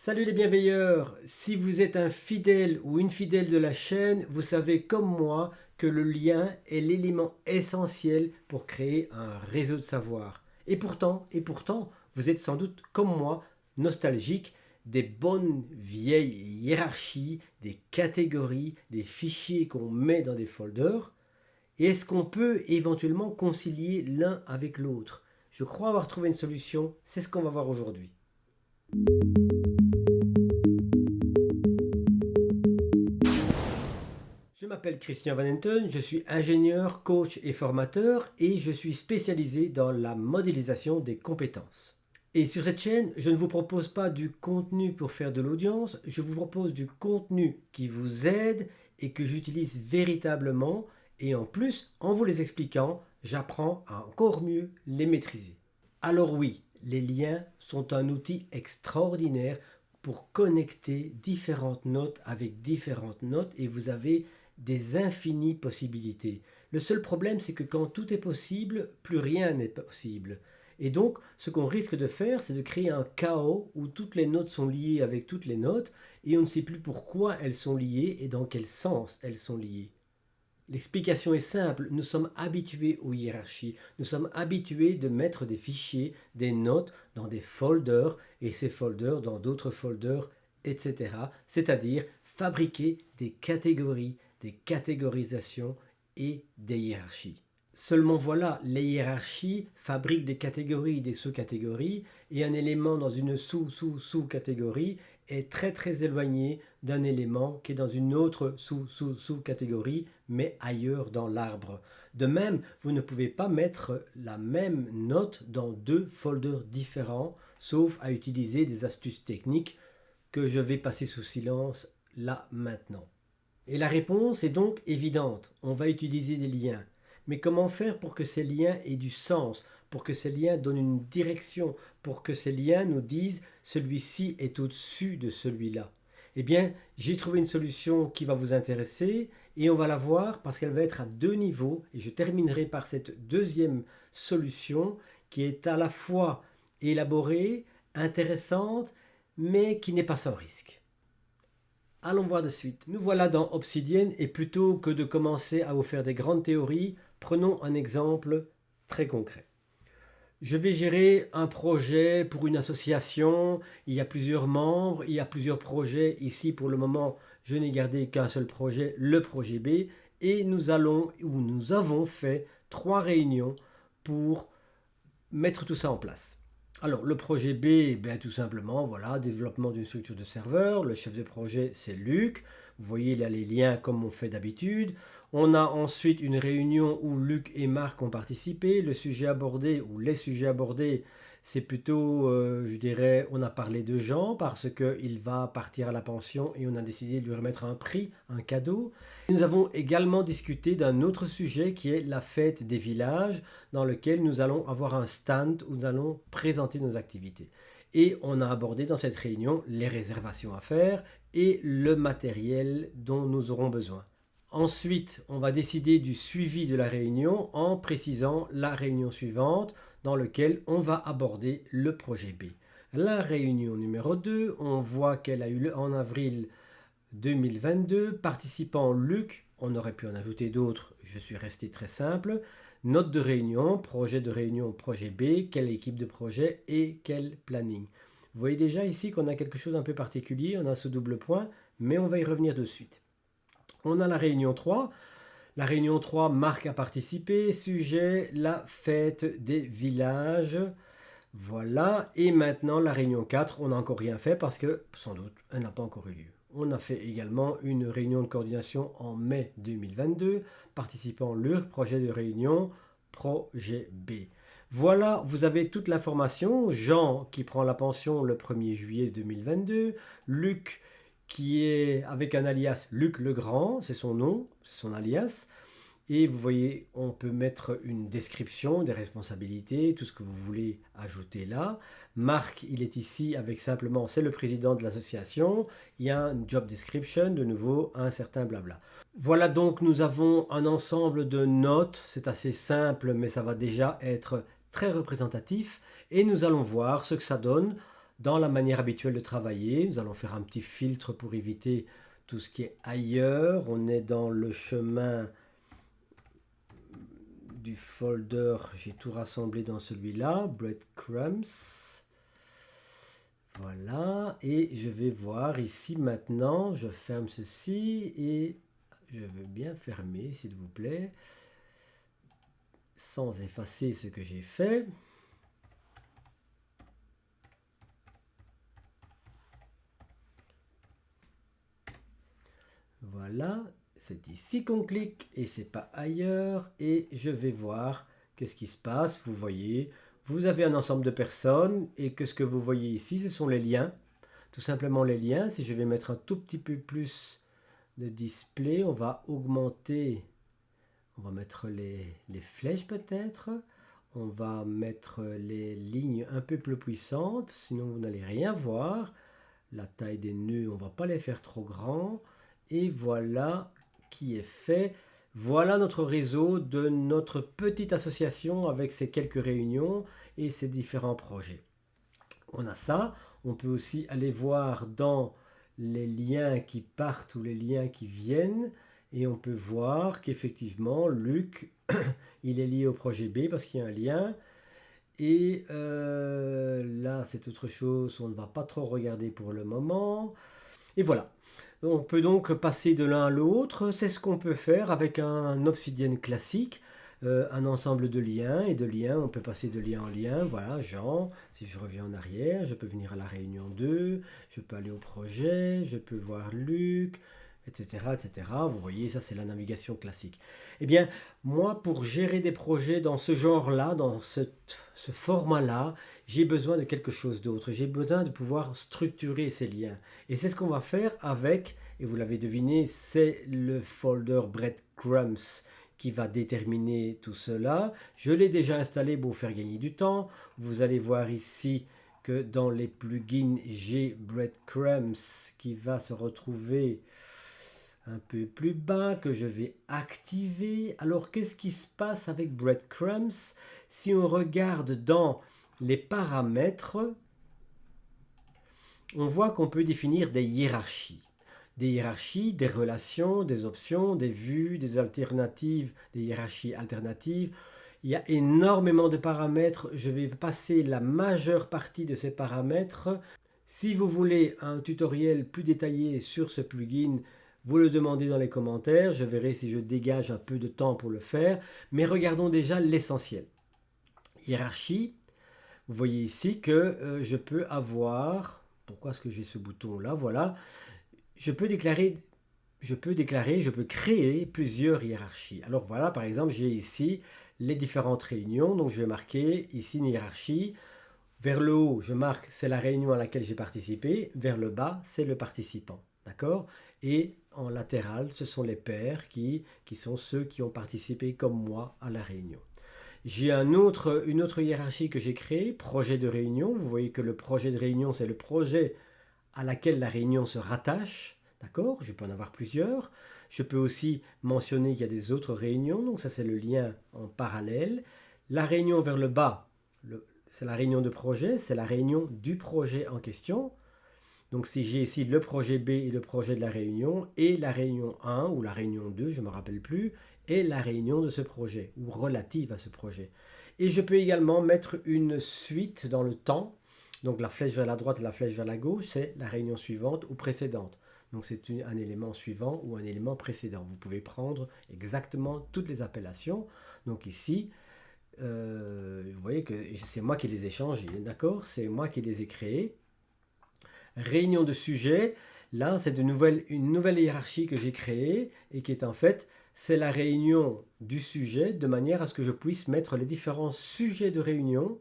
Salut les bienveilleurs, si vous êtes un fidèle ou une fidèle de la chaîne, vous savez comme moi que le lien est l'élément essentiel pour créer un réseau de savoir. Et pourtant, vous êtes sans doute comme moi nostalgique des bonnes vieilles hiérarchies, des catégories, des fichiers qu'on met dans des folders. Et est-ce qu'on peut éventuellement concilier l'un avec l'autre? Je crois avoir trouvé une solution, c'est ce qu'on va voir aujourd'hui. Je m'appelle Christian Van Enten, je suis ingénieur, coach et formateur et je suis spécialisé dans la modélisation des compétences. Et sur cette chaîne, je ne vous propose pas du contenu pour faire de l'audience, je vous propose du contenu qui vous aide et que j'utilise véritablement et en plus, en vous les expliquant, j'apprends à encore mieux les maîtriser. Alors oui, les liens sont un outil extraordinaire pour connecter différentes notes avec différentes notes et vous avez des infinies possibilités. Le seul problème, c'est que quand tout est possible, plus rien n'est possible. Et donc, ce qu'on risque de faire, c'est de créer un chaos où toutes les notes sont liées avec toutes les notes et on ne sait plus pourquoi elles sont liées et dans quel sens elles sont liées. L'explication est simple, nous sommes habitués aux hiérarchies, nous sommes habitués de mettre des fichiers, des notes dans des folders et ces folders dans d'autres folders, etc. C'est-à-dire fabriquer des catégories, des catégorisations et des hiérarchies. Seulement voilà, les hiérarchies fabriquent des catégories, des sous-catégories, et un élément dans une sous-sous-sous-catégorie est très éloigné d'un élément qui est dans une autre sous-sous-sous-catégorie, mais ailleurs dans l'arbre. De même, vous ne pouvez pas mettre la même note dans deux folders différents, sauf à utiliser des astuces techniques que je vais passer sous silence là maintenant. Et la réponse est donc évidente, on va utiliser des liens. Mais comment faire pour que ces liens aient du sens, pour que ces liens donnent une direction, pour que ces liens nous disent celui-ci est au-dessus de celui-là? Eh bien, j'ai trouvé une solution qui va vous intéresser et on va la voir parce qu'elle va être à deux niveaux et je terminerai par cette deuxième solution qui est à la fois élaborée, intéressante, mais qui n'est pas sans risque. Allons voir de suite. Nous voilà dans Obsidian et plutôt que de commencer à vous faire des grandes théories, prenons un exemple très concret. Je vais gérer un projet pour une association, il y a plusieurs membres, il y a plusieurs projets. Ici pour le moment, je n'ai gardé qu'un seul projet, le projet B, et nous avons fait 3 réunions pour mettre tout ça en place. Alors, le projet B, tout simplement, voilà, développement d'une structure de serveur. Le chef de projet, c'est Luc. Vous voyez, il y a les liens comme on fait d'habitude. On a ensuite une réunion où Luc et Marc ont participé. Le sujet abordé, ou les sujets abordés, c'est plutôt, je dirais, on a parlé de Jean parce qu'il va partir à la pension et on a décidé de lui remettre un prix, un cadeau. Nous avons également discuté d'un autre sujet qui est la fête des villages, dans lequel nous allons avoir un stand où nous allons présenter nos activités. Et on a abordé dans cette réunion les réservations à faire et le matériel dont nous aurons besoin. Ensuite, on va décider du suivi de la réunion en précisant la réunion suivante dans laquelle on va aborder le projet B. La réunion numéro 2, on voit qu'elle a eu lieu en avril 2022. Participant Luc, on aurait pu en ajouter d'autres, je suis resté très simple. Note de réunion, projet B, quelle équipe de projet et quel planning. Vous voyez déjà ici qu'on a quelque chose un peu particulier, on a ce double point, mais on va y revenir de suite. On a la réunion 3. La réunion 3, Marc a participé, sujet, la fête des villages. Voilà, et maintenant la réunion 4, on n'a encore rien fait parce que, sans doute, elle n'a pas encore eu lieu. On a fait également une réunion de coordination en mai 2022, participant Luc, projet de réunion, projet B. Voilà, vous avez toute l'information. Jean qui prend la pension le 1er juillet 2022, Luc qui est avec un alias Luc Legrand, c'est son nom, c'est son alias. Et vous voyez, on peut mettre une description des responsabilités, tout ce que vous voulez ajouter là. Marc, il est ici avec simplement, c'est le président de l'association. Il y a un job description, de nouveau, un certain blabla. Voilà donc, nous avons un ensemble de notes. C'est assez simple, mais ça va déjà être très représentatif. Et nous allons voir ce que ça donne dans la manière habituelle de travailler. Nous allons faire un petit filtre pour éviter tout ce qui est ailleurs. On est dans le chemin du folder, j'ai tout rassemblé dans celui-là, breadcrumbs. Voilà, et je vais voir ici maintenant, je ferme ceci et je veux bien fermer s'il vous plaît, sans effacer ce que j'ai fait. Voilà, c'est ici qu'on clique et c'est pas ailleurs. Et je vais voir qu'est-ce qui se passe. Vous voyez, vous avez un ensemble de personnes et que ce que vous voyez ici, ce sont les liens. Tout simplement les liens. Si je vais mettre un tout petit peu plus de display, on va augmenter, on va mettre les flèches peut-être. On va mettre les lignes un peu plus puissantes, sinon vous n'allez rien voir. La taille des nœuds, on ne va pas les faire trop grands. Et voilà qui est fait. Voilà notre réseau de notre petite association avec ses quelques réunions et ses différents projets. On a ça. On peut aussi aller voir dans les liens qui partent ou les liens qui viennent. Et on peut voir qu'effectivement, Luc, il est lié au projet B parce qu'il y a un lien. Et là, c'est autre chose. On ne va pas trop regarder pour le moment. Et voilà. On peut donc passer de l'un à l'autre, c'est ce qu'on peut faire avec un Obsidian classique, un ensemble de liens, et de liens, on peut passer de lien en lien, voilà, Jean, si je reviens en arrière, je peux venir à la réunion 2, je peux aller au projet, je peux voir Luc, etc., etc. Vous voyez, ça c'est la navigation classique. Eh bien, moi, pour gérer des projets dans ce genre-là, dans ce format-là, j'ai besoin de quelque chose d'autre. J'ai besoin de pouvoir structurer ces liens. Et c'est ce qu'on va faire avec, et vous l'avez deviné, c'est le folder breadcrumbs qui va déterminer tout cela. Je l'ai déjà installé pour faire gagner du temps. Vous allez voir ici que dans les plugins, j'ai breadcrumbs qui va se retrouver un peu plus bas, que je vais activer. Alors, qu'est-ce qui se passe avec breadcrumbs? Si on regarde dans les paramètres, on voit qu'on peut définir des hiérarchies. Des hiérarchies, des relations, des options, des vues, des alternatives, des hiérarchies alternatives. Il y a énormément de paramètres. Je vais passer la majeure partie de ces paramètres. Si vous voulez un tutoriel plus détaillé sur ce plugin, vous le demandez dans les commentaires. Je verrai si je dégage un peu de temps pour le faire. Mais regardons déjà l'essentiel. Hiérarchie. Vous voyez ici que je peux avoir, pourquoi est-ce que j'ai ce bouton là, voilà, je peux créer plusieurs hiérarchies. Alors voilà, par exemple, j'ai ici les différentes réunions, donc je vais marquer ici une hiérarchie. Vers le haut, je marque c'est la réunion à laquelle j'ai participé, vers le bas, c'est le participant, d'accord? Et en latéral, ce sont les pairs qui sont ceux qui ont participé comme moi à la réunion. J'ai une autre hiérarchie que j'ai créée, projet de réunion. Vous voyez que le projet de réunion, c'est le projet à laquelle la réunion se rattache. D'accord? Je peux en avoir plusieurs. Je peux aussi mentionner qu'il y a des autres réunions. Donc ça, c'est le lien en parallèle. La réunion vers le bas, c'est la réunion de projet. C'est la réunion du projet en question. Donc si j'ai ici le projet B et le projet de la réunion, et la réunion 1 ou la réunion 2, je ne me rappelle plus, et la réunion de ce projet, ou relative à ce projet. Et je peux également mettre une suite dans le temps. Donc la flèche vers la droite et la flèche vers la gauche, c'est la réunion suivante ou précédente. Donc c'est un élément suivant ou un élément précédent. Vous pouvez prendre exactement toutes les appellations. Donc ici, vous voyez que c'est moi qui les ai changés, d'accord? C'est moi qui les ai créés. Réunion de sujet, là c'est une nouvelle hiérarchie que j'ai créée et qui est en fait, c'est la réunion du sujet de manière à ce que je puisse mettre les différents sujets de réunion,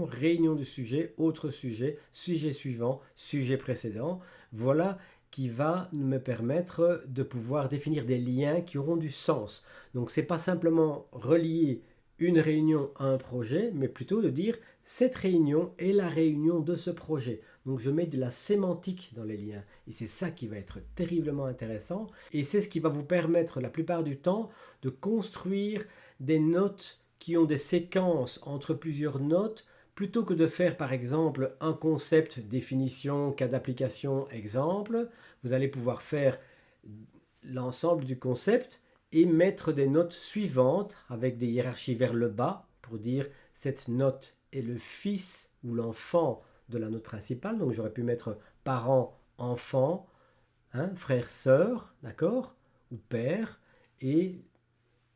réunion de sujet, autre sujet, sujet suivant, sujet précédent. Voilà qui va me permettre de pouvoir définir des liens qui auront du sens. Donc c'est pas simplement relier une réunion à un projet, mais plutôt de dire cette réunion est la réunion de ce projet. Donc je mets de la sémantique dans les liens et c'est ça qui va être terriblement intéressant et c'est ce qui va vous permettre la plupart du temps de construire des notes qui ont des séquences entre plusieurs notes plutôt que de faire par exemple un concept, définition, cas d'application, exemple, vous allez pouvoir faire l'ensemble du concept et mettre des notes suivantes avec des hiérarchies vers le bas pour dire cette note est le fils ou l'enfant de la note principale. Donc j'aurais pu mettre parent, enfant, hein, frère, sœur, d'accord, ou père, et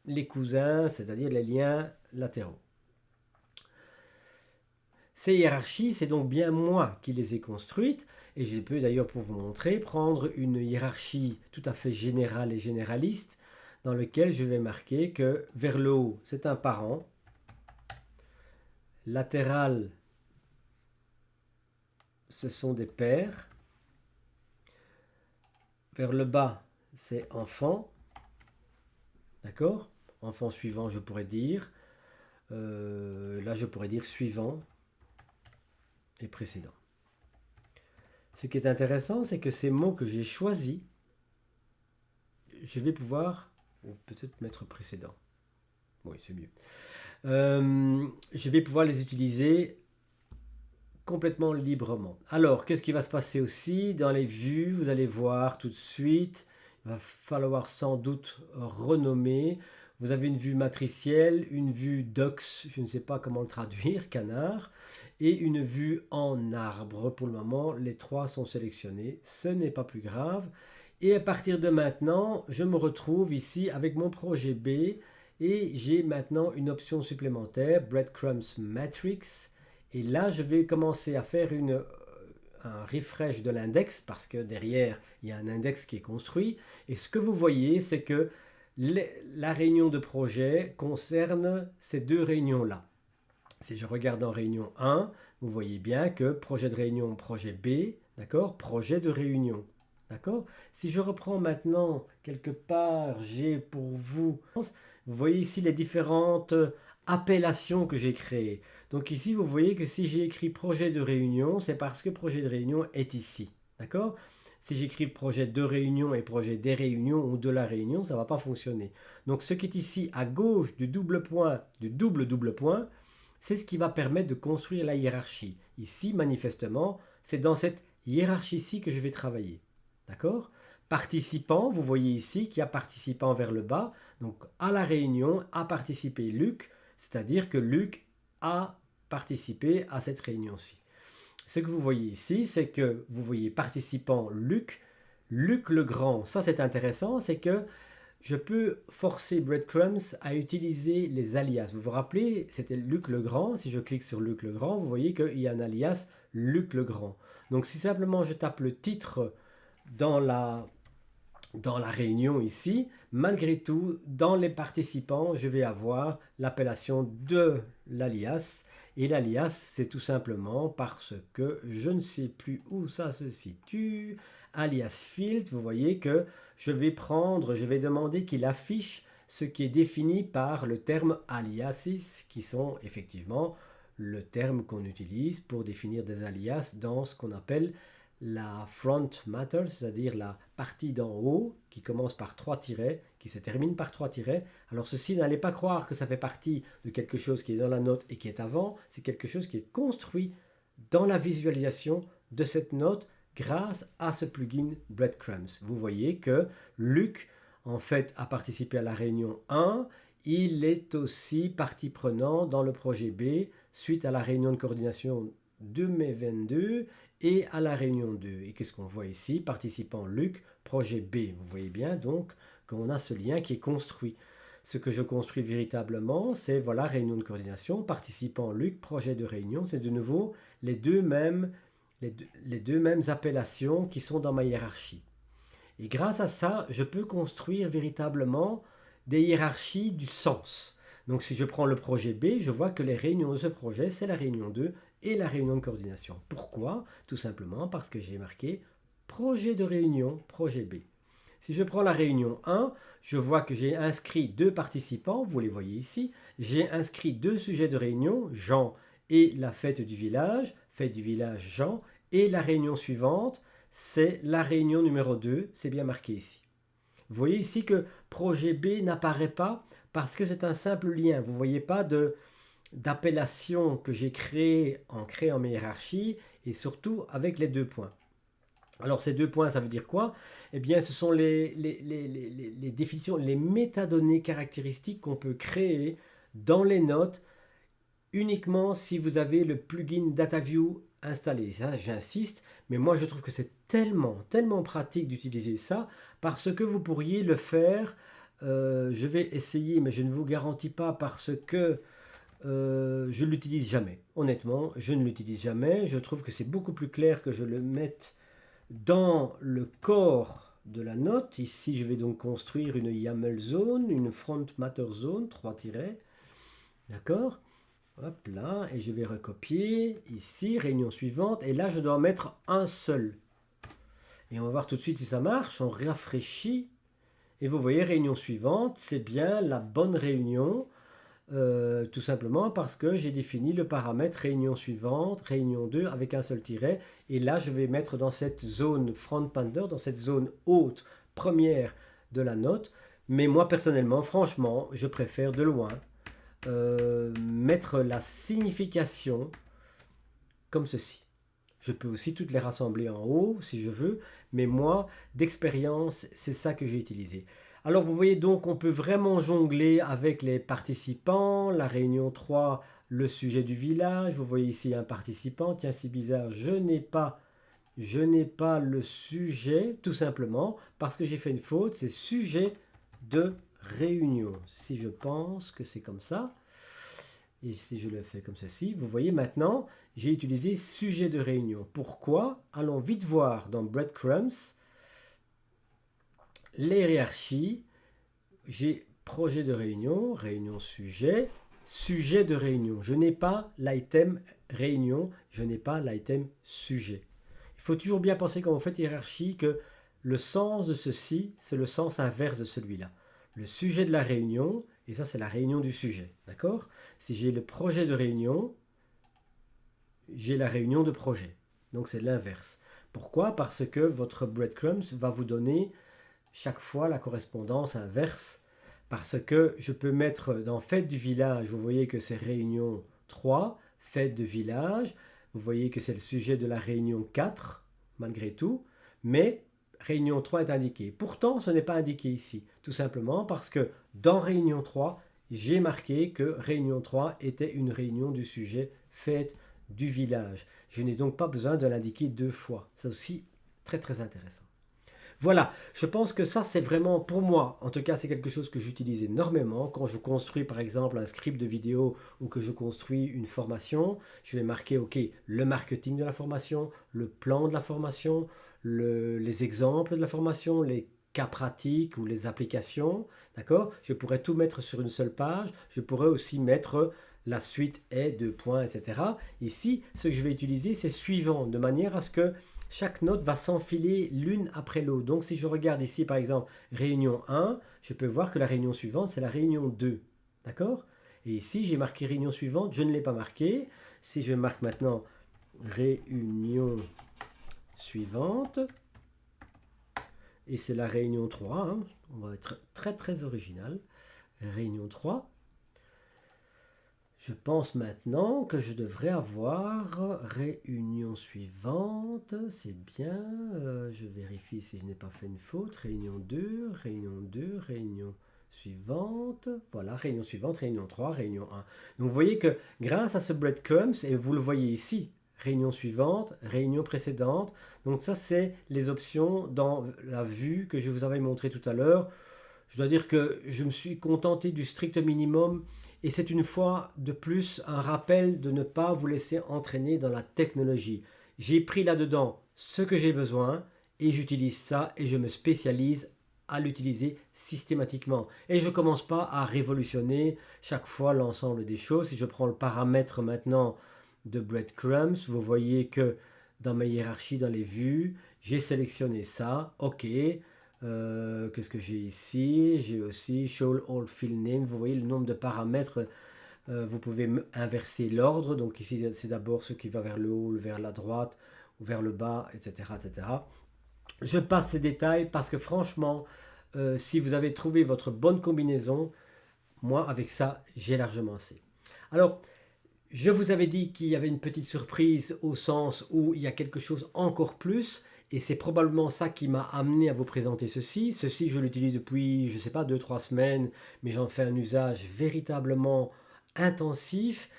les cousins, c'est-à-dire les liens latéraux. Ces hiérarchies, c'est donc bien moi qui les ai construites, et je peux d'ailleurs, pour vous montrer, prendre une hiérarchie tout à fait générale et généraliste, dans lequel je vais marquer que vers le haut, c'est un parent, latéral, ce sont des pères, vers le bas, c'est enfant, d'accord? Enfant suivant, je pourrais dire, là je pourrais dire suivant et précédent. Ce qui est intéressant, c'est que ces mots que j'ai choisis, je vais pouvoir, ou peut-être mettre précédent. Oui, c'est mieux. Je vais pouvoir les utiliser complètement librement. Alors, qu'est-ce qui va se passer aussi dans les vues? Vous allez voir tout de suite. Il va falloir sans doute renommer. Vous avez une vue matricielle, une vue docs, je ne sais pas comment le traduire, canard, et une vue en arbre. Pour le moment, les trois sont sélectionnés. Ce n'est pas plus grave. Et à partir de maintenant, je me retrouve ici avec mon projet B et j'ai maintenant une option supplémentaire, Breadcrumbs Matrix. Et là, je vais commencer à faire un refresh de l'index parce que derrière, il y a un index qui est construit. Et ce que vous voyez, c'est que la réunion de projet concerne ces deux réunions-là. Si je regarde en réunion 1, vous voyez bien que projet de réunion, projet B, d'accord, projet de réunion. D'accord. Si je reprends maintenant quelque part, j'ai pour vous, vous voyez ici les différentes appellations que j'ai créées. Donc ici, vous voyez que si j'ai écrit projet de réunion, c'est parce que projet de réunion est ici. D'accord. Si j'écris projet de réunion et projet des réunions ou de la réunion, ça ne va pas fonctionner. Donc ce qui est ici à gauche du double point, du double point, c'est ce qui va permettre de construire la hiérarchie. Ici, manifestement, c'est dans cette hiérarchie-ci que je vais travailler. D'accord? Participant, vous voyez ici qu'il y a participant vers le bas. Donc à la réunion a participé Luc, c'est-à-dire que Luc a participé à cette réunion-ci. Ce que vous voyez ici, c'est que vous voyez participant Luc, Luc le Grand. Ça c'est intéressant, c'est que je peux forcer Breadcrumbs à utiliser les alias. Vous vous rappelez, c'était Luc le Grand. Si je clique sur Luc le Grand, vous voyez qu'il y a un alias Luc le Grand. Donc si simplement je tape le titre dans la réunion ici, malgré tout, dans les participants, je vais avoir l'appellation de l'alias. Et l'alias, c'est tout simplement parce que je ne sais plus où ça se situe. Alias field, vous voyez que je vais demander qu'il affiche ce qui est défini par le terme aliases, qui sont effectivement le terme qu'on utilise pour définir des alias dans ce qu'on appelle la front matter, c'est-à-dire la partie d'en haut qui commence par 3 tirets, qui se termine par 3 tirets. Alors ceci, n'allez pas croire que ça fait partie de quelque chose qui est dans la note et qui est avant, c'est quelque chose qui est construit dans la visualisation de cette note grâce à ce plugin Breadcrumbs. Vous voyez que Luc, en fait, a participé à la réunion 1, il est aussi partie prenante dans le projet B suite à la réunion de coordination de mai 22 et à la réunion 2. Et qu'est-ce qu'on voit ici? Participant Luc, projet B. Vous voyez bien donc qu'on a ce lien qui est construit. Ce que je construis véritablement, c'est voilà, réunion de coordination, participant Luc, projet de réunion. C'est de nouveau les deux mêmes appellations qui sont dans ma hiérarchie. Et grâce à ça, je peux construire véritablement des hiérarchies du sens. Donc si je prends le projet B, je vois que les réunions de ce projet, c'est la réunion 2 et la réunion de coordination. Pourquoi? Tout simplement parce que j'ai marqué projet de réunion, projet B. Si je prends la réunion 1, je vois que j'ai inscrit 2 participants, vous les voyez ici. J'ai inscrit 2 sujets de réunion, Jean et la fête du village Jean. Et la réunion suivante, c'est la réunion numéro 2, c'est bien marqué ici. Vous voyez ici que projet B n'apparaît pas parce que c'est un simple lien. Vous ne voyez pas de d'appellations que j'ai créées en créant mes hiérarchies et surtout avec les 2 points. Alors ces 2 points, ça veut dire quoi? Eh bien, ce sont les définitions, les métadonnées caractéristiques qu'on peut créer dans les notes uniquement si vous avez le plugin DataView installé. Ça, j'insiste, mais moi je trouve que c'est tellement pratique d'utiliser ça parce que vous pourriez le faire. Je vais essayer, mais je ne vous garantis pas parce que je ne l'utilise jamais. Honnêtement, je ne l'utilise jamais. Je trouve que c'est beaucoup plus clair que je le mette dans le corps de la note. Ici, je vais donc construire une YAML zone, une front matter zone, 3 tirets. D'accord? Hop là, et je vais recopier ici, réunion suivante, et là je dois en mettre un seul. Et on va voir tout de suite si ça marche, on rafraîchit, et vous voyez, réunion suivante, c'est bien la bonne réunion, tout simplement parce que j'ai défini le paramètre réunion suivante, réunion 2 avec un seul tiret, et là je vais mettre dans cette zone front pander, dans cette zone haute première de la note, mais moi personnellement, franchement, je préfère de loin mettre la signification comme ceci. Je peux aussi toutes les rassembler en haut si je veux, mais moi, d'expérience, c'est ça que j'ai utilisé. Alors vous voyez donc, on peut vraiment jongler avec les participants. La réunion 3, le sujet du village. Vous voyez ici un participant. Tiens, c'est bizarre, je n'ai pas le sujet, tout simplement, parce que j'ai fait une faute. C'est sujet de réunion. Si je pense que c'est comme ça, et si je le fais comme ceci, vous voyez maintenant, j'ai utilisé sujet de réunion. Pourquoi? Allons vite voir dans Breadcrumbs, les hiérarchies, j'ai projet de réunion, réunion sujet, sujet de réunion. Je n'ai pas l'item réunion, je n'ai pas l'item sujet. Il faut toujours bien penser quand vous faites hiérarchie que le sens de ceci, c'est le sens inverse de celui-là. Le sujet de la réunion, et ça c'est la réunion du sujet, d'accord? Si j'ai le projet de réunion, j'ai la réunion de projet. Donc c'est l'inverse. Pourquoi? Parce que votre breadcrumbs va vous donner chaque fois la correspondance inverse. Parce que je peux mettre dans fête du village, vous voyez que c'est réunion 3, fête de village. Vous voyez que c'est le sujet de la réunion 4, malgré tout. Mais réunion 3 est indiqué. Pourtant, ce n'est pas indiqué ici. Tout simplement parce que dans réunion 3, j'ai marqué que réunion 3 était une réunion du sujet fête du village. Je n'ai donc pas besoin de l'indiquer 2 fois. C'est aussi très intéressant. Voilà, je pense que ça c'est vraiment pour moi, en tout cas c'est quelque chose que j'utilise énormément quand je construis par exemple un script de vidéo ou que je construis une formation. Je vais marquer ok, le marketing de la formation, le plan de la formation, les exemples de la formation, les cas pratiques ou les applications, d'accord? Je pourrais tout mettre sur une seule page, je pourrais aussi mettre la suite est, 2 points, etc. Ici, ce que je vais utiliser c'est suivant, de manière à ce que chaque note va s'enfiler l'une après l'autre. Donc si je regarde ici par exemple réunion 1, je peux voir que la réunion suivante c'est la réunion 2. D'accord? Et ici j'ai marqué réunion suivante, je ne l'ai pas marqué. Si je marque maintenant réunion suivante, et c'est la réunion 3, hein, on va être très original. Réunion 3. Je pense maintenant que je devrais avoir réunion suivante, c'est bien, je vérifie si je n'ai pas fait une faute, réunion 2, réunion suivante, voilà, réunion suivante, réunion 3, réunion 1. Donc vous voyez que grâce à ce breadcrumbs, et vous le voyez ici, réunion suivante, réunion précédente, donc ça c'est les options dans la vue que je vous avais montré tout à l'heure. Je dois dire que je me suis contenté du strict minimum. Et c'est une fois de plus un rappel de ne pas vous laisser entraîner dans la technologie. J'ai pris là-dedans ce que j'ai besoin et j'utilise ça et je me spécialise à l'utiliser systématiquement. Et je ne commence pas à révolutionner chaque fois l'ensemble des choses. Si je prends le paramètre maintenant de breadcrumbs, vous voyez que dans ma hiérarchie, dans les vues, j'ai sélectionné ça. OK. Qu'est-ce que j'ai ici? J'ai aussi show all field name. Vous voyez le nombre de paramètres. Vous pouvez inverser l'ordre. Donc ici, c'est d'abord ce qui va vers le haut, vers la droite ou vers le bas, etc. Je passe ces détails parce que franchement, si vous avez trouvé votre bonne combinaison, moi avec ça, j'ai largement assez. Alors, Je vous avais dit qu'il y avait une petite surprise au sens où il y a quelque chose encore plus, et c'est probablement ça qui m'a amené à vous présenter ceci. Ceci, je l'utilise depuis, je ne sais pas, 2 3 semaines, mais j'en fais un usage véritablement intensif.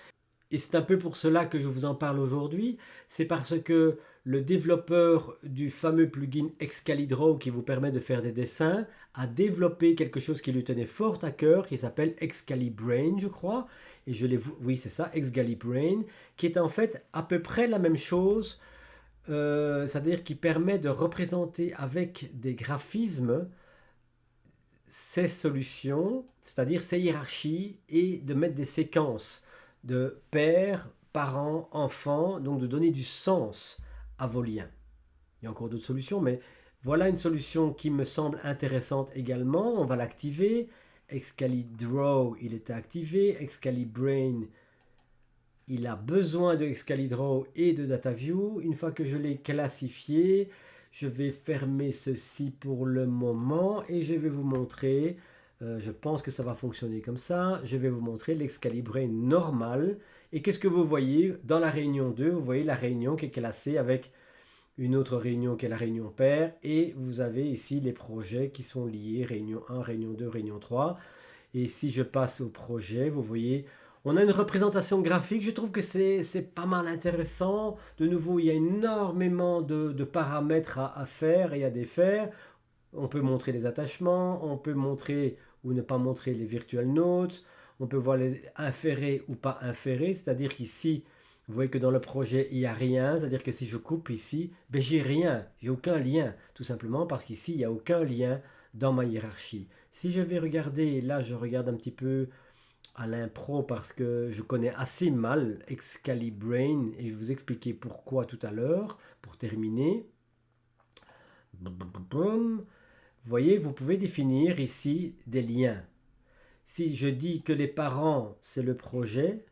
Et c'est un peu pour cela que je vous en parle aujourd'hui. C'est parce que le développeur du fameux plugin Excalidraw qui vous permet de faire des dessins a développé quelque chose qui lui tenait fort à cœur, qui s'appelle Excalibrain, je crois. Et oui, c'est ça, Excalibrain, qui est en fait à peu près la même chose, c'est-à-dire qui permet de représenter avec des graphismes ces solutions, c'est-à-dire ces hiérarchies, et de mettre des séquences de père, parents, enfants, donc de donner du sens à vos liens. Il y a encore d'autres solutions, mais voilà une solution qui me semble intéressante également. On va l'activer. Excalidraw, il était activé. Excalibrain, il a besoin de Excalidraw et de DataView. Une fois que je l'ai classifié, je vais fermer ceci pour le moment et je vais vous montrer, je pense que ça va fonctionner comme ça, je vais vous montrer l'Excalibrain normal. Et qu'est-ce que vous voyez dans la réunion 2? Vous voyez la réunion qui est classée avec une autre réunion qui est la réunion paire, et vous avez ici les projets qui sont liés, réunion 1, réunion 2, réunion 3. Et si je passe au projet, vous voyez, on a une représentation graphique, je trouve que c'est pas mal intéressant. De nouveau, il y a énormément de paramètres à faire et à défaire. On peut montrer les attachements, on peut montrer ou ne pas montrer les virtual notes, on peut voir les inférer ou pas inférer, c'est-à-dire qu'ici, vous voyez que dans le projet, il n'y a rien, c'est-à-dire que si je coupe ici, ben j'ai rien, j'ai aucun lien, tout simplement parce qu'ici, il n'y a aucun lien dans ma hiérarchie. Si je vais regarder, là je regarde un petit peu à l'impro parce que je connais assez mal Excalibrain et je vais vous expliquer pourquoi tout à l'heure, pour terminer. Vous voyez, vous pouvez définir ici des liens. Si je dis que les parents, c'est le projet,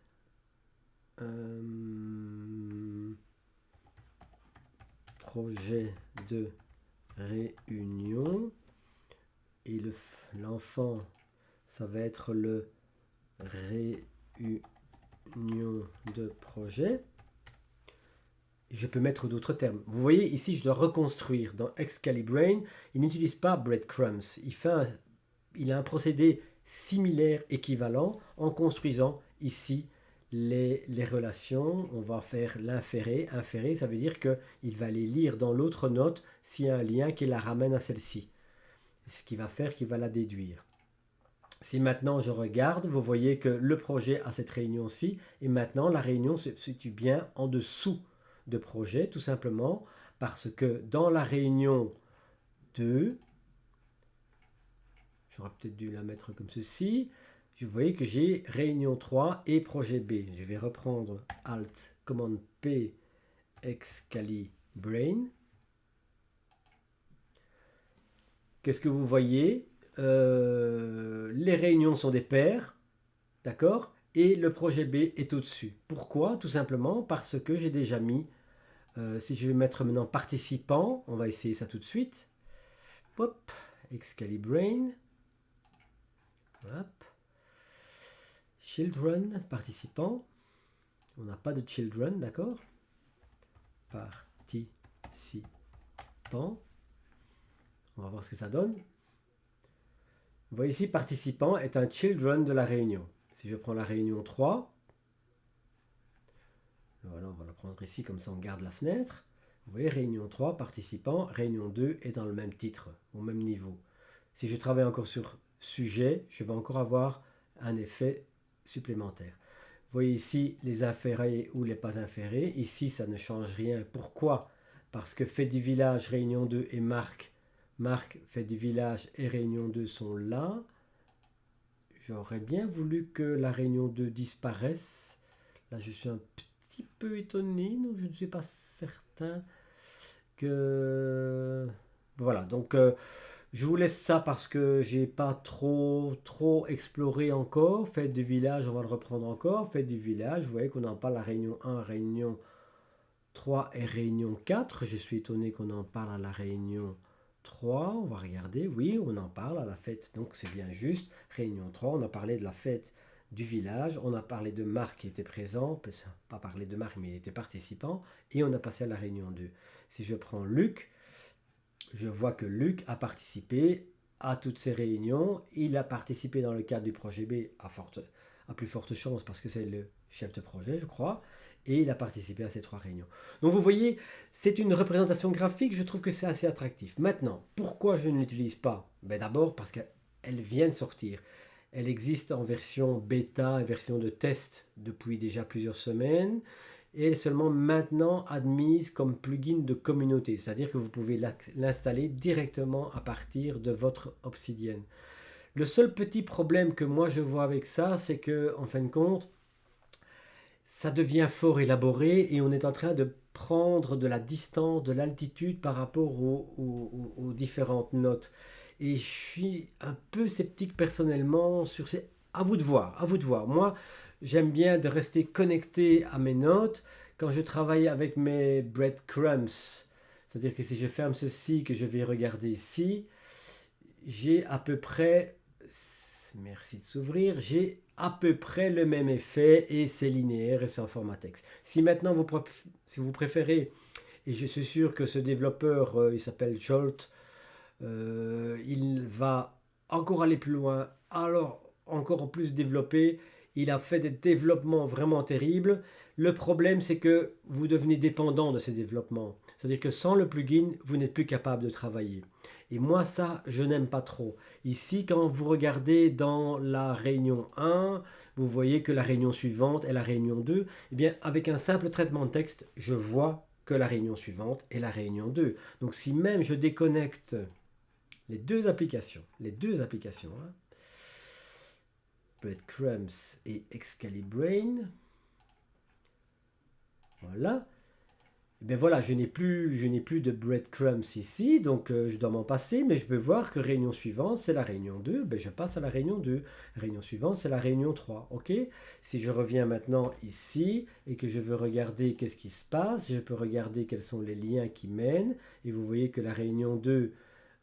projet de réunion, et l'enfant, ça va être le réunion de projet. Je peux mettre d'autres termes. Vous voyez, ici, je dois reconstruire. Dans Excalibrain, il n'utilise pas breadcrumbs. Il a un procédé similaire, équivalent, en construisant ici les relations. On va faire l'inférer. Inférer, ça veut dire qu'il va aller lire dans l'autre note s'il y a un lien qui la ramène à celle-ci. Ce qui va faire qu'il va la déduire. Si maintenant je regarde, vous voyez que le projet a cette réunion-ci, et maintenant la réunion se situe bien en dessous de projet, tout simplement parce que dans la réunion 2, j'aurais peut-être dû la mettre comme ceci, vous voyez que j'ai réunion 3 et projet B. Je vais reprendre Alt, commande P, Excalibrain. Qu'est-ce que vous voyez? Les réunions sont des paires, d'accord? Et le projet B est au-dessus. Pourquoi? Tout simplement parce que j'ai déjà mis, si je vais mettre maintenant participant, on va essayer ça tout de suite. Hop, Excalibrain. Hop. Children, participant. On n'a pas de children, d'accord? Participant. On va voir ce que ça donne. Vous voyez ici, participant est un children de la réunion. Si je prends la réunion 3, voilà, on va la prendre ici, comme ça on garde la fenêtre. Vous voyez, réunion 3, participant, réunion 2 est dans le même titre, au même niveau. Si je travaille encore sur sujet, je vais encore avoir un effet supplémentaire. Vous voyez ici les inférés ou les pas inférés. Ici, ça ne change rien. Pourquoi? Parce que fait du village, réunion 2 et Marc, fait du village et réunion 2 sont là. J'aurais bien voulu que la réunion 2 disparaisse. Là, je suis un petit peu étonné, donc je ne suis pas certain que... Voilà, donc je vous laisse ça parce que j'ai pas trop exploré encore. Fête du village, on va le reprendre encore. Fête du village, vous voyez qu'on en parle à réunion 1, réunion 3 et réunion 4. Je suis étonné qu'on en parle à la réunion 3. On va regarder, oui, on en parle à la fête, donc c'est bien juste. Réunion 3, on a parlé de la fête du village. On a parlé de Marc qui était présent, pas parlé de Marc, mais il était participant, et on a passé à la réunion 2. Si je prends Luc, je vois que Luc a participé à toutes ces réunions. Il a participé dans le cadre du projet B à plus forte chance parce que c'est le chef de projet, je crois. Et il a participé à ces 3 réunions. Donc vous voyez, c'est une représentation graphique, je trouve que c'est assez attractif. Maintenant, pourquoi je ne l'utilise pas? D'abord parce qu'elle vient de sortir. Elle existe en version bêta et version de test depuis déjà plusieurs semaines et elle est seulement maintenant admise comme plugin de communauté, c'est-à-dire que vous pouvez l'installer directement à partir de votre Obsidian. Le seul petit problème que moi je vois avec ça, c'est que en fin de compte, ça devient fort élaboré et on est en train de prendre de la distance, de l'altitude par rapport aux différentes notes. Et je suis un peu sceptique personnellement sur ces... À vous de voir, à vous de voir. Moi, j'aime bien de rester connecté à mes notes quand je travaille avec mes breadcrumbs. C'est-à-dire que si je ferme ceci, que je vais regarder ici, j'ai à peu près... Merci de s'ouvrir. J'ai à peu près le même effet et c'est linéaire et c'est en format texte. Si maintenant si vous préférez, et je suis sûr que ce développeur, il s'appelle Jolt, il va encore aller plus loin, alors encore plus développer. Il a fait des développements vraiment terribles. Le problème, c'est que vous devenez dépendant de ces développements. C'est-à-dire que sans le plugin, vous n'êtes plus capable de travailler. Et moi, ça, je n'aime pas trop. Ici, quand vous regardez dans la réunion 1, vous voyez que la réunion suivante est la réunion 2. Eh bien, avec un simple traitement de texte, je vois que la réunion suivante est la réunion 2. Donc, si même je déconnecte les deux applications, hein, Breadcrumbs et Excalibrain, voilà. Et bien voilà, je n'ai plus de breadcrumbs ici, donc je dois m'en passer, mais je peux voir que réunion suivante, c'est la réunion 2, ben je passe à la réunion 2. Réunion suivante, c'est la réunion 3, ok? Si je reviens maintenant ici et que je veux regarder qu'est-ce qui se passe, je peux regarder quels sont les liens qui mènent, et vous voyez que la réunion 2,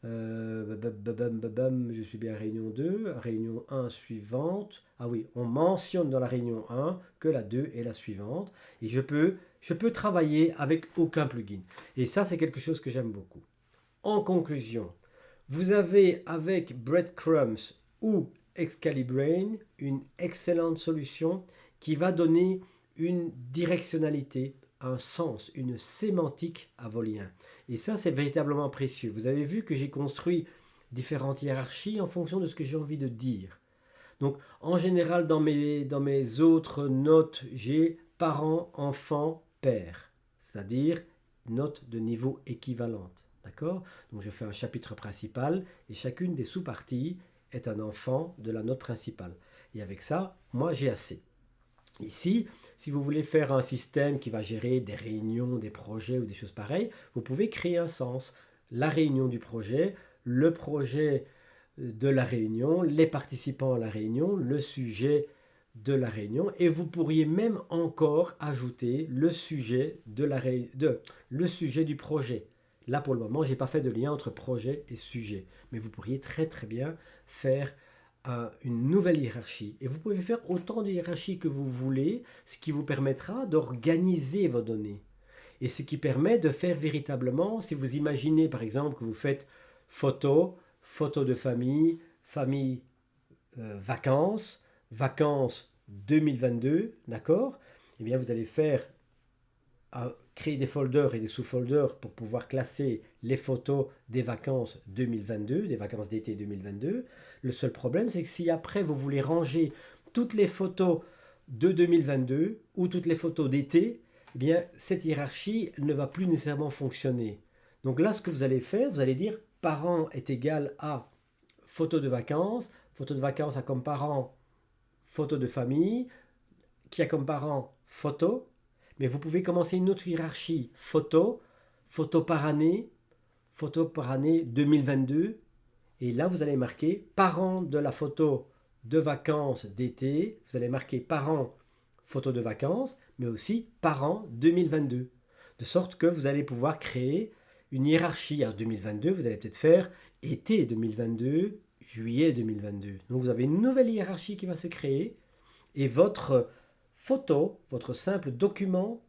je suis bien à réunion 2, réunion 1 suivante. Ah oui, on mentionne dans la réunion 1 que la 2 est la suivante. Et je peux travailler avec aucun plugin. Et ça, c'est quelque chose que j'aime beaucoup. En conclusion, vous avez avec Breadcrumbs ou Excalibrain une excellente solution qui va donner une directionnalité, un sens, une sémantique à vos liens. Et ça, c'est véritablement précieux. Vous avez vu que j'ai construit différentes hiérarchies en fonction de ce que j'ai envie de dire. Donc, en général, dans mes autres notes, j'ai parent, enfant, père. C'est-à-dire notes de niveau équivalente. D'accord? Donc, je fais un chapitre principal et chacune des sous-parties est un enfant de la note principale. Et avec ça, moi, j'ai assez. Ici, si vous voulez faire un système qui va gérer des réunions, des projets ou des choses pareilles, vous pouvez créer un sens. La réunion du projet, le projet de la réunion, les participants à la réunion, le sujet de la réunion, et vous pourriez même encore ajouter le sujet le sujet du projet. Là, pour le moment, je n'ai pas fait de lien entre projet et sujet, mais vous pourriez très très bien faire une nouvelle hiérarchie. Et vous pouvez faire autant de hiérarchies que vous voulez, ce qui vous permettra d'organiser vos données. Et ce qui permet de faire véritablement, si vous imaginez par exemple que vous faites photo de famille, vacances, vacances 2022, d'accord? Eh bien, vous allez créer des folders et des sous-folders pour pouvoir classer les photos des vacances 2022, des vacances d'été 2022. Le seul problème, c'est que si après vous voulez ranger toutes les photos de 2022 ou toutes les photos d'été, eh bien, cette hiérarchie ne va plus nécessairement fonctionner. Donc là, ce que vous allez faire, vous allez dire parent est égal à photo de vacances a comme parent photo de famille, qui a comme parent photo, mais vous pouvez commencer une autre hiérarchie, photo par année 2022, et là vous allez marquer parent de la photo de vacances d'été, vous allez marquer parent photo de vacances, mais aussi parent 2022, de sorte que vous allez pouvoir créer une hiérarchie. En 2022, vous allez peut-être faire été 2022, juillet 2022. Donc vous avez une nouvelle hiérarchie qui va se créer Et votre photo, votre simple document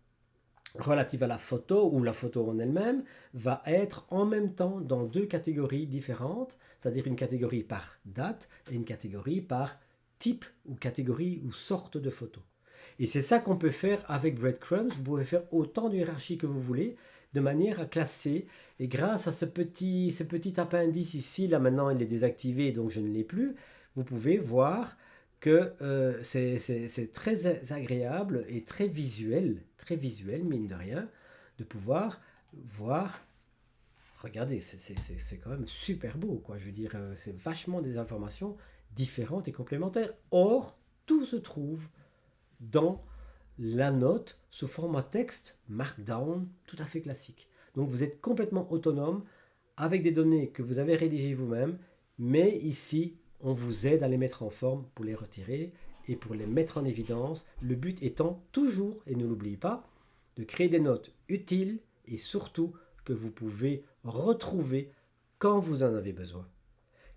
relatif à la photo ou la photo en elle-même va être en même temps dans deux catégories différentes, c'est-à-dire une catégorie par date et une catégorie par type ou catégorie ou sorte de photo. Et c'est ça qu'on peut faire avec Breadcrumbs. Vous pouvez faire autant de hiérarchie que vous voulez de manière à classer. Et grâce à ce petit appendice ici, là maintenant il est désactivé donc je ne l'ai plus, vous pouvez voir que c'est très agréable et très visuel, mine de rien, de pouvoir voir. Regardez, c'est quand même super beau, quoi. Je veux dire, c'est vachement des informations différentes et complémentaires. Or, tout se trouve dans la note sous format texte, markdown, tout à fait classique. Donc vous êtes complètement autonome avec des données que vous avez rédigées vous-même, mais ici, on vous aide à les mettre en forme pour les retirer et pour les mettre en évidence. Le but étant toujours, et ne l'oubliez pas, de créer des notes utiles et surtout que vous pouvez retrouver quand vous en avez besoin.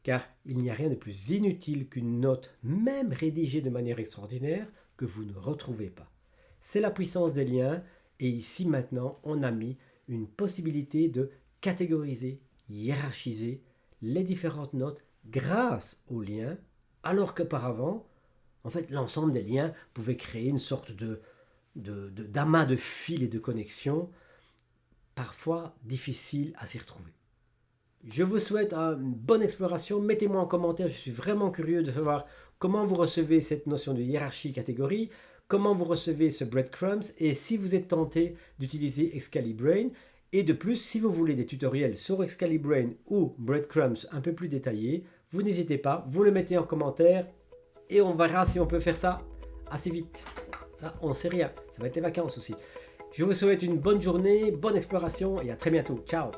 Car il n'y a rien de plus inutile qu'une note, même rédigée de manière extraordinaire, que vous ne retrouvez pas. C'est la puissance des liens et ici maintenant on a mis une possibilité de catégoriser, hiérarchiser les différentes notes grâce aux liens, alors qu'auparavant, en fait, l'ensemble des liens pouvait créer une sorte d'amas de fils et de connexions, parfois difficiles à s'y retrouver. Je vous souhaite une bonne exploration. Mettez-moi en commentaire, je suis vraiment curieux de savoir comment vous recevez cette notion de hiérarchie-catégorie, comment vous recevez ce breadcrumbs et si vous êtes tenté d'utiliser Excalibrain. Et de plus, si vous voulez des tutoriels sur Excalibrain ou breadcrumbs un peu plus détaillés, vous n'hésitez pas, vous le mettez en commentaire et on verra si on peut faire ça assez vite. Ça, on ne sait rien, ça va être les vacances aussi. Je vous souhaite une bonne journée, bonne exploration et à très bientôt. Ciao!